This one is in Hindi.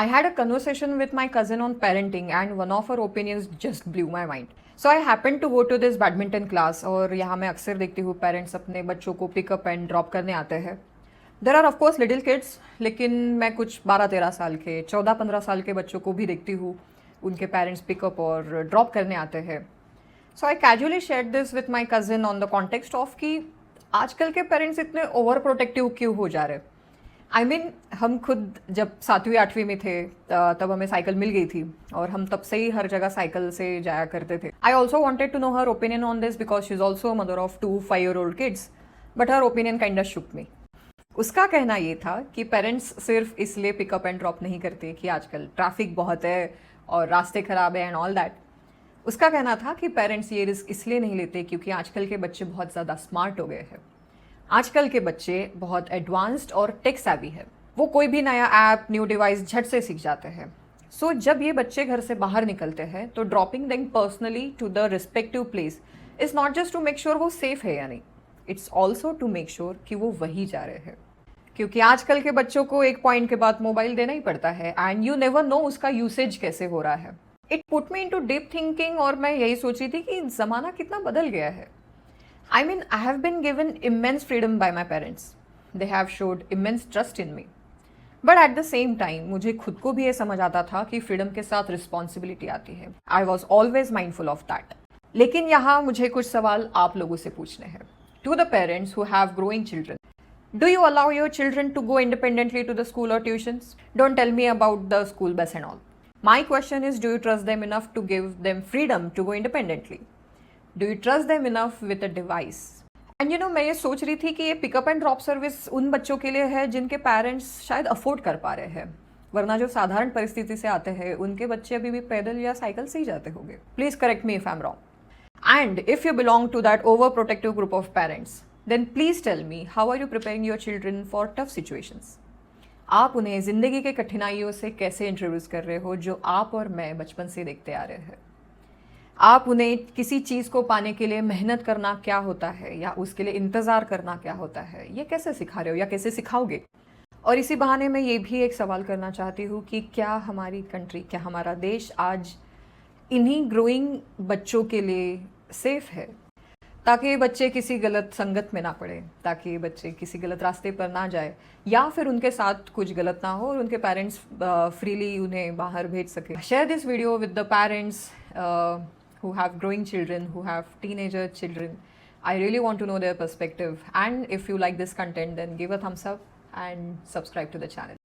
I had a conversation with my cousin on parenting, and one of her opinions just blew my mind. So I happened to go to this badminton class, और यहाँ मैं अक्सर देखती हूँ पेरेंट्स अपने बच्चों को पिकअप एंड ड्रॉप करने आते हैं. There are of course little kids, लेकिन मैं कुछ 12-13 साल के, 14-15 साल के बच्चों को भी देखती हूँ. उनके पेरेंट्स पिकअप और ड्रॉप करने आते हैं. So I casually share this with my cousin on the context of कि आजकल के पेरेंट्स इतने ओवर प्रोटेक्टिव क्यों हो जा रहे. आई मीन हम खुद जब 7वीं-8वीं में थे तब हमें साइकिल मिल गई थी, और हम तब से ही हर जगह साइकिल से जाया करते थे. I also wanted to know her opinion on this because she is also mother of 2 5-year-old किड्स, but her opinion kind of shook me. उसका कहना ये था कि पेरेंट्स सिर्फ इसलिए पिकअप एंड ड्रॉप नहीं करते कि आजकल ट्रैफिक बहुत है और रास्ते खराब है एंड ऑल दैट. उसका कहना था कि पेरेंट्स ये रिस्क इसलिए नहीं लेते क्योंकि आजकल के बच्चे बहुत ज़्यादा स्मार्ट हो गए हैं. आजकल के बच्चे बहुत एडवांस्ड और टेक सैवी है. वो कोई भी नया ऐप, न्यू डिवाइस झट से सीख जाते हैं. सो जब ये बच्चे घर से बाहर निकलते हैं तो dropping them personally to the respective place is not just to make sure वो सेफ है या नहीं, it's also to make sure कि वो वही जा रहे हैं. क्योंकि आजकल के बच्चों को एक पॉइंट के बाद मोबाइल देना ही पड़ता है, एंड यू नेवर नो उसका यूसेज कैसे हो रहा है. It put me into deep thinking, और मैं यही सोच रही थी कि ज़माना कितना बदल गया है. I mean, I have been given immense freedom by my parents. They have showed immense trust in me. But at the same time, मुझे खुद को भी ये समझ आता था कि फ्रीडम के साथ रिस्पॉन्सिबिलिटी आती है. I was always mindful of that. लेकिन यहाँ मुझे कुछ सवाल आप लोगों से पूछने हैं. To the parents who have growing children, do you allow your children to go independently to the school or tuitions? Don't tell me about the school bus and all. My question is, do you trust them enough to give them freedom to go independently? Do you trust them enough with a device? And you know, मैं ये सोच रही थी कि ये पिकअप एंड ड्रॉप सर्विस उन बच्चों के लिए है जिनके पेरेंट्स शायद अफोर्ड कर पा रहे हैं, वरना जो साधारण परिस्थिति से आते हैं उनके बच्चे अभी भी पैदल या साइकिल से ही जाते होंगे. Please correct me if I am wrong. And if you belong to that over protective group of parents, then please tell me how are you preparing your children for tough situations. आप उन्हें जिंदगी के कठिनाइयों से कैसे इंट्रोड्यूस कर रहे हो जो आप और मैं बचपन से देखते आ रहे हैं. आप उन्हें किसी चीज़ को पाने के लिए मेहनत करना क्या होता है या उसके लिए इंतज़ार करना क्या होता है, ये कैसे सिखा रहे हो या कैसे सिखाओगे. और इसी बहाने मैं ये भी एक सवाल करना चाहती हूँ कि क्या हमारी कंट्री, क्या हमारा देश आज इन्हीं ग्रोइंग बच्चों के लिए सेफ है, ताकि ये बच्चे किसी गलत संगत में ना पड़े, ताकि ये बच्चे किसी गलत रास्ते पर ना जाए, या फिर उनके साथ कुछ गलत ना हो और उनके पेरेंट्स फ्रीली उन्हें बाहर भेज सके. Share this video with the parents who have growing children, who have teenager children. I really want to know their perspective. And if you like this content, then give a thumbs up and subscribe to the channel.